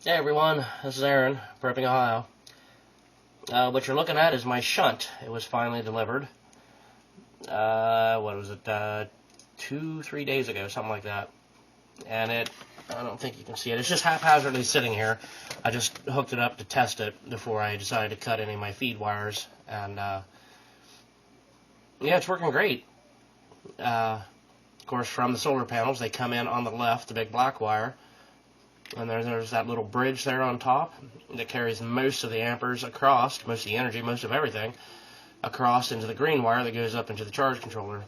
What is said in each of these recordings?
Hey everyone, this is Aaron, Prepping, Ohio. What you're looking at is my shunt. It was finally delivered. What was it, 2-3 days ago, something like that. And I don't think you can see it. It's just haphazardly sitting here. I just hooked it up to test it before I decided to cut any of my feed wires. And, yeah, it's working great. Of course, from the solar panels, they come in on the left, the big black wire. And there's that little bridge there on top that carries most of the amperes across, most of the energy, most of everything, across into the green wire that goes up into the charge controller.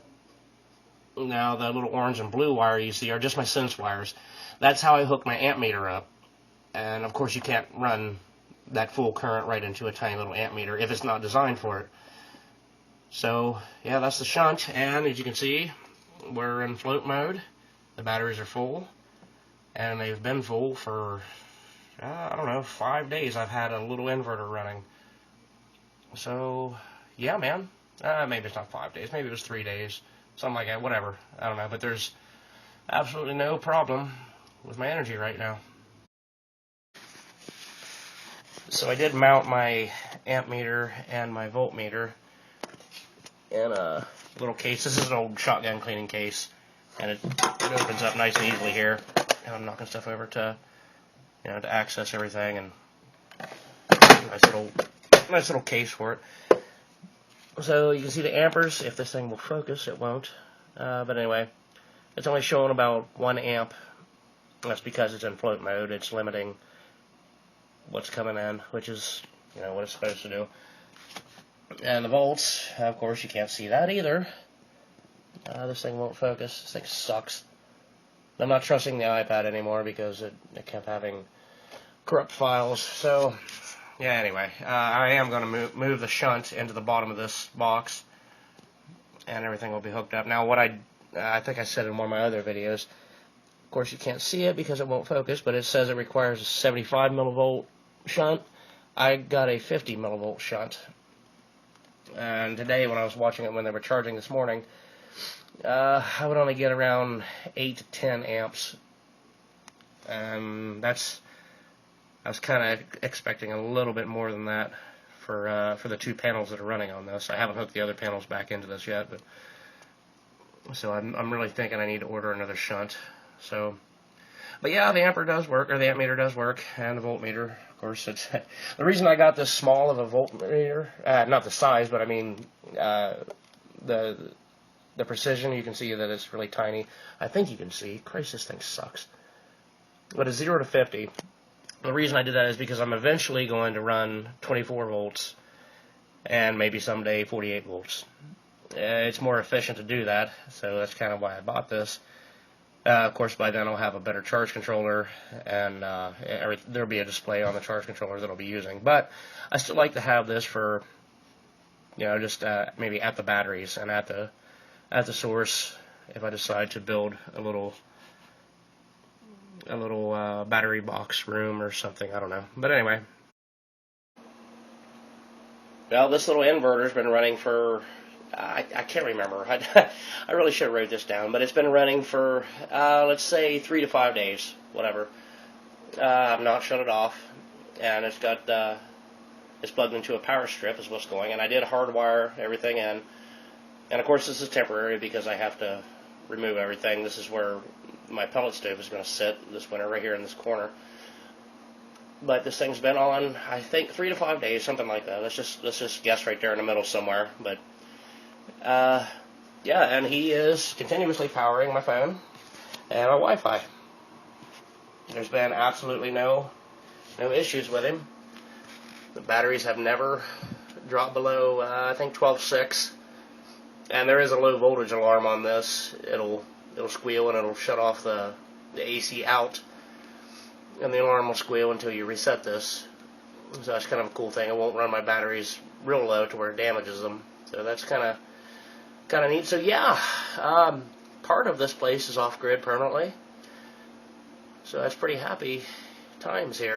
Now, the little orange and blue wire you see are just my sense wires. That's how I hook my amp meter up. And, of course, you can't run that full current right into a tiny little amp meter if it's not designed for it. So, yeah, that's the shunt. And, as you can see, we're in float mode. The batteries are full. And they've been full for, I don't know, 5 days. I've had a little inverter running. So, yeah, man. Maybe it's not 5 days. Maybe it was 3 days. Something like that. Whatever. I don't know. But there's absolutely no problem with my energy right now. So I did mount my amp meter and my voltmeter in a little case. This is an old shotgun cleaning case. And it opens up nice and easily here. I'm knocking stuff over to, to access everything, and nice little case for it. So you can see the amperes. If this thing will focus, it won't. But anyway, it's only showing about 1 amp. That's because it's in float mode. It's limiting what's coming in, which is, what it's supposed to do. And the volts, of course, you can't see that either. This thing won't focus. This thing sucks. I'm not trusting the iPad anymore because it kept having corrupt files. So, yeah, anyway, I am going to move the shunt into the bottom of this box, and everything will be hooked up. Now, what I think I said in one of my other videos, of course you can't see it because it won't focus, but it says it requires a 75 millivolt shunt. I got a 50 millivolt shunt. And today, when I was watching it when they were charging this morning, I would only get around 8 to 10 amps, and I was kind of expecting a little bit more than that for the 2 panels that are running on this. I haven't hooked the other panels back into this yet, so I'm really thinking I need to order another shunt. So, but yeah, the amp meter does work, and the voltmeter, of course. It's the reason I got this small of a voltmeter, not the size, but I mean the precision. You can see that it's really tiny. I think you can see. Christ, this thing sucks. But it's 0 to 50. The reason I did that is because I'm eventually going to run 24 volts and maybe someday 48 volts. It's more efficient to do that, so that's kind of why I bought this. Of course, by then I'll have a better charge controller, and there'll be a display on the charge controller that I'll be using. But I still like to have this for, just maybe at the batteries and at the source if I decide to build a little battery box room or something. I don't know. But anyway. Well, this little inverter's been running for, I can't remember. I really should have wrote this down, but it's been running for, let's say 3 to 5 days, whatever. I've not shut it off, and it's plugged into a power strip is what's going, and I did hardwire everything in. And, of course, this is temporary because I have to remove everything. This is where my pellet stove is going to sit this winter, right here in this corner. But this thing's been on, I think, 3 to 5 days, something like that. Let's just guess right there in the middle somewhere. But, yeah, and he is continuously powering my phone and my Wi-Fi. There's been absolutely no issues with him. The batteries have never dropped below, I think, 12.6. And there is a low voltage alarm on this. It'll squeal and it'll shut off the AC out, and the alarm will squeal until you reset this. So that's kind of a cool thing. It won't run my batteries real low to where it damages them. So that's kind of neat. So yeah, part of this place is off grid permanently. So that's pretty happy times here.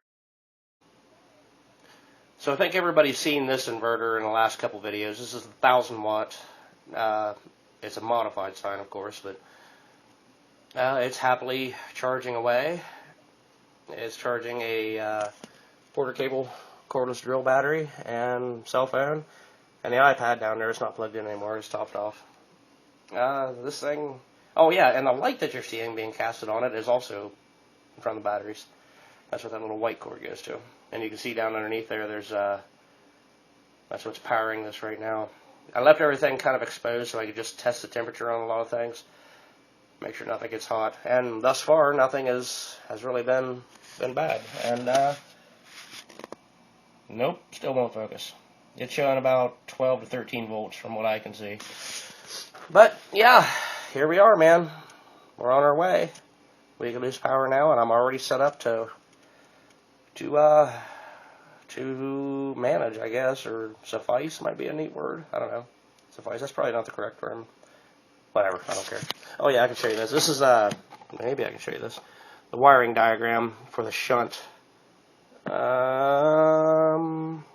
So I think everybody's seen this inverter in the last couple videos. This is a 1,000 watt. It's a modified sign, of course, but it's happily charging away. It's charging a quarter cable cordless drill battery and cell phone, and the iPad down there is not plugged in anymore. It's topped off. This thing, oh yeah, and the light that you're seeing being casted on it is also from the batteries. That's what that little white cord goes to. And you can see down underneath there, there's that's what's powering this right now. I left everything kind of exposed so I could just test the temperature on a lot of things, make sure nothing gets hot. And thus far, nothing has really been bad. And nope, still won't focus. It's showing about 12 to 13 volts from what I can see. But yeah, here we are, man. We're on our way. We can lose power now, and I'm already set up to manage, I guess, or suffice might be a neat word. I don't know. Suffice, that's probably not the correct term. Whatever, I don't care. Oh yeah, I can show you this. This is, maybe I can show you this. The wiring diagram for the shunt.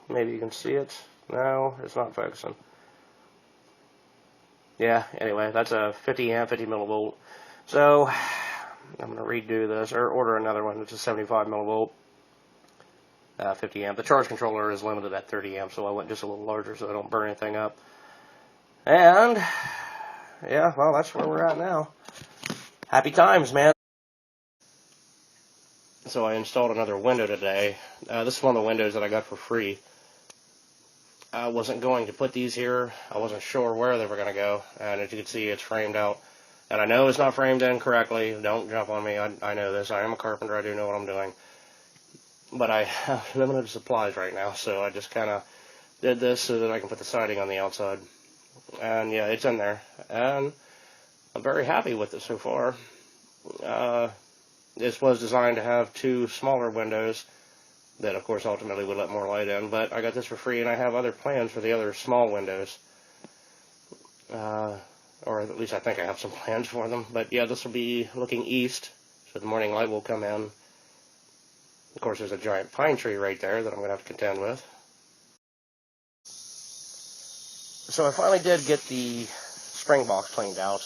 Maybe you can see it. No, it's not focusing. Yeah, anyway, that's a 50 amp, 50 millivolt. So, I'm going to redo this, or order another one, which is 75 millivolt, 50 amp. The charge controller is limited at 30 amp, so I went just a little larger so I don't burn anything up. And, yeah, well, that's where we're at now. Happy times, man. So I installed another window today. This is one of the windows that I got for free. I wasn't going to put these here. I wasn't sure where they were going to go. And as you can see, it's framed out. And I know it's not framed in correctly. Don't jump on me. I know this. I am a carpenter. I do know what I'm doing. But I have limited supplies right now. So I just kind of did this so that I can put the siding on the outside. And yeah, it's in there. And I'm very happy with it so far. This was designed to have two smaller windows that, of course, ultimately would let more light in. But I got this for free, and I have other plans for the other small windows. Or at least I think I have some plans for them. But yeah, this will be looking east, so the morning light will come in. Of course, there's a giant pine tree right there that I'm going to have to contend with. So I finally did get the spring box cleaned out.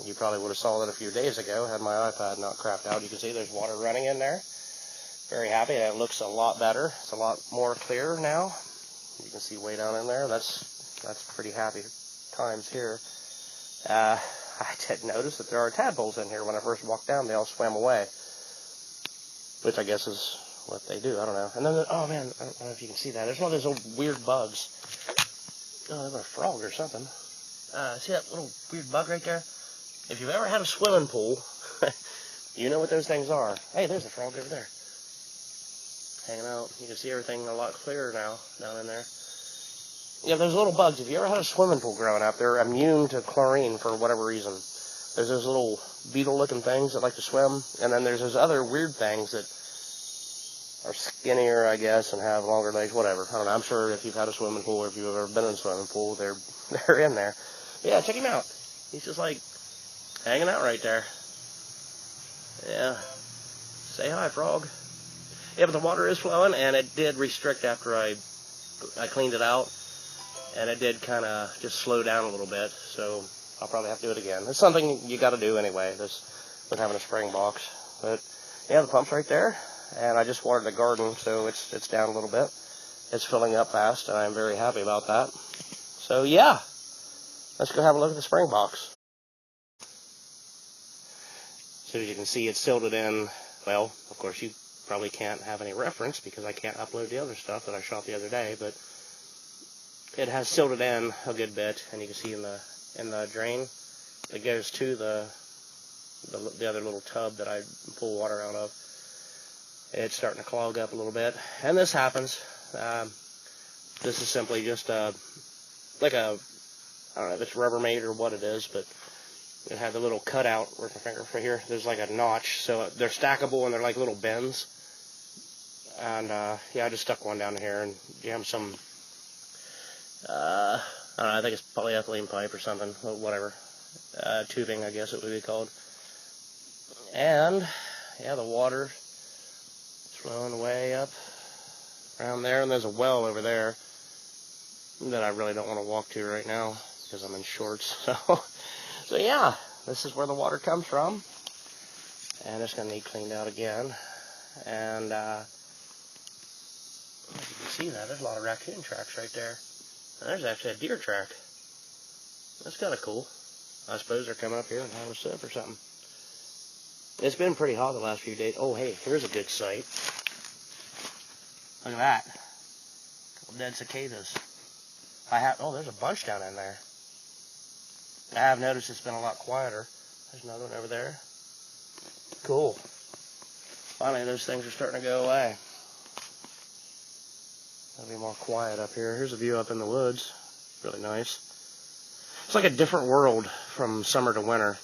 You probably would have saw that a few days ago, had my iPad not crapped out. You can see there's water running in there. Very happy, and it looks a lot better. It's a lot more clear now. You can see way down in there. That's pretty happy times here. I did notice that there are tadpoles in here. When I first walked down, they all swam away, which I guess is what they do. I don't know. And then, oh man, I don't know if you can see that. There's one of those old weird bugs. Oh, there's a frog or something. See that little weird bug right there? If you've ever had a swimming pool, you know what those things are. Hey, there's a frog over there, hanging out. You can see everything a lot clearer now down in there. Yeah, those little bugs. If you ever had a swimming pool growing up, they're immune to chlorine for whatever reason. There's those little beetle-looking things that like to swim, and then there's those other weird things that are skinnier, I guess, and have longer legs, whatever. I don't know. I'm sure if you've had a swimming pool or if you've ever been in a swimming pool, they're in there. Yeah, check him out. He's just like hanging out right there. Yeah. Say hi, frog. Yeah, but the water is flowing, and it did restrict after I cleaned it out. And it did kind of just slow down a little bit, so I'll probably have to do it again. It's something you got to do anyway, this with having a spring box. But yeah, the pump's right there, and I just watered the garden, so it's down a little bit. It's filling up fast, and I'm very happy about that. So yeah, let's go have a look at the spring box. So as you can see, it's silted in. Well, of course, you probably can't have any reference because I can't upload the other stuff that I shot the other day, but it has silted in a good bit, and you can see in the drain it goes to the other little tub that I pull water out of. It's starting to clog up a little bit, and this happens. This is simply just like a, I don't know if it's Rubbermaid or what it is, but it had the little cutout. Where's my finger? Right here. There's like a notch, so they're stackable and they're like little bends. And yeah, I just stuck one down here and jammed some. I don't know, I think it's polyethylene pipe or something, whatever, tubing, I guess it would be called. And yeah, the water is flowing way up around there, and there's a well over there that I really don't want to walk to right now because I'm in shorts. So yeah, this is where the water comes from, and it's going to need cleaned out again. And you can see that there's a lot of raccoon tracks right there. And there's actually a deer track. That's kind of cool. I suppose they're coming up here and having a sip or something. It's been pretty hot the last few days. Oh, hey, here's a good sight. Look at that. A couple dead cicadas. Oh, there's a bunch down in there. I have noticed it's been a lot quieter. There's another one over there. Cool. Finally, those things are starting to go away. It'll be more quiet up here. Here's a view up in the woods. Really nice. It's like a different world from summer to winter.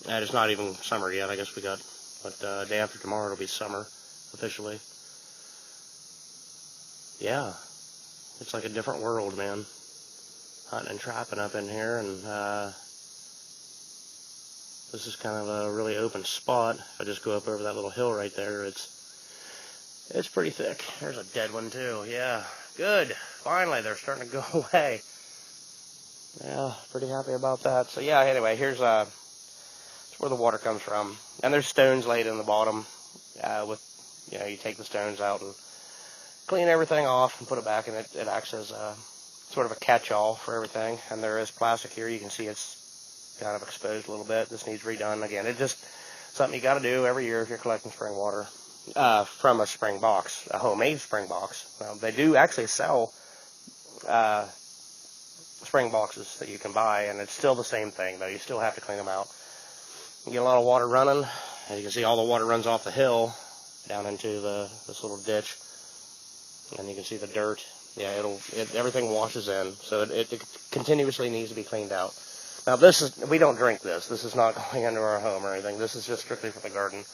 And it's not even summer yet. I guess we got, day after tomorrow it'll be summer, officially. Yeah. It's like a different world, man. Hunting and trapping up in here, and this is kind of a really open spot. If I just go up over that little hill right there, it's pretty thick. There's a dead one too. Yeah, good. Finally, they're starting to go away. Yeah, pretty happy about that. So yeah, anyway, here's where the water comes from, and there's stones laid in the bottom. You take the stones out and clean everything off and put it back, and it acts as sort of a catch-all for everything. And there is plastic here. You can see it's kind of exposed a little bit. This needs redone again. It's just something you got to do every year if you're collecting spring water from a spring box, a homemade spring box. They do actually sell spring boxes that you can buy, and it's still the same thing, though. You still have to clean them out. You get a lot of water running. As you can see, all the water runs off the hill down into this little ditch, and you can see the dirt. Yeah, everything washes in, so it continuously needs to be cleaned out. Now, we don't drink this. This is not going into our home or anything. This is just strictly for the garden.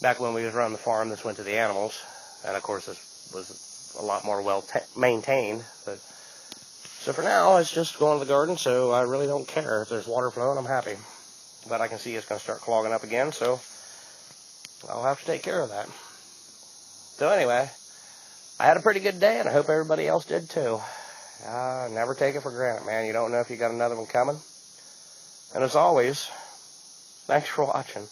Back when we was running the farm, this went to the animals, and of course this was a lot more well maintained. So for now, it's just going to the garden, so I really don't care. If there's water flowing, I'm happy. But I can see it's going to start clogging up again, so I'll have to take care of that. So anyway, I had a pretty good day, and I hope everybody else did too. Never take it for granted, man. You don't know if you got another one coming. And as always, thanks for watching.